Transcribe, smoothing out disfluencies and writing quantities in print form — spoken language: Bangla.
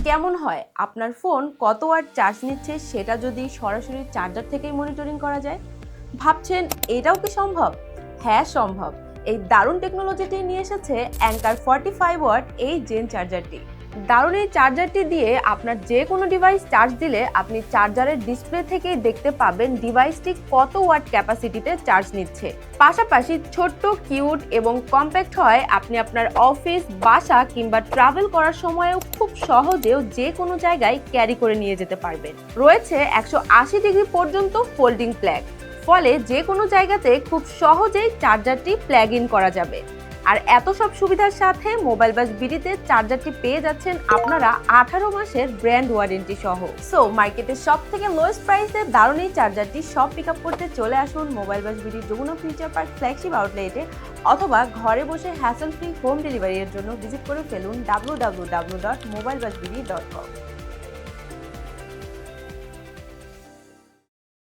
কেমন হয় আপনার ফোন কত ওয়াট চার্জ নিচ্ছে সেটা যদি সরাসরি চার্জার থেকেই মনিটরিং করা যায়? ভাবছেন এটাও কি সম্ভব? হ্যাঁ, সম্ভব। এই দারুণ টেকনোলজিটি নিয়ে এসেছে অ্যাঙ্কার 45 ওয়াট এই জেন চার্জারটি। দারুণ এই চার্জারটি দিয়ে আপনার যে কোনো ডিভাইস চার্জ দিলে আপনি চার্জারের ডিসপ্লে থেকেই দেখতে পাবেন ডিভাইসটি কত ওয়াট ক্যাপাসিটিতে চার্জ নিচ্ছে। পাশাপাশি ছোট্ট, কিউট এবং কম্প্যাক্ট হয় আপনি আপনার অফিস, বাসা কিংবা ট্রাভেল করার সময়ও খুব সহজেও যে কোনো জায়গায় ক্যারি করে নিয়ে যেতে পারবেন। রয়েছে 180 ডিগ্রি পর্যন্ত ফোল্ডিং প্লাগ, ফলে যে কোনো জায়গাতে খুব সহজেই চার্জারটি প্লাগ ইন করা যাবে। আর এত সব সুবিধার সাথে মোবাইল বাস বিডিতে চার্জারটি পেয়ে যাচ্ছেন আপনারা 18 মাসের ব্র্যান্ড ওয়ারেন্টি সহ। সো মার্কেটের সব থেকে লোয়েস্ট প্রাইসে দারুণ এই চার্জারটি সব পিক আপ করতে চলে আসুন মোবাইল বাস বিডির যমুনা ফিউচার পার্ক ফ্ল্যাগশিপ আউটলেটে, অথবা ঘরে বসে হ্যাসেল ফ্রি হোম ডেলিভারির জন্য ভিজিট করে ফেলুন www.mobilebusbd.com।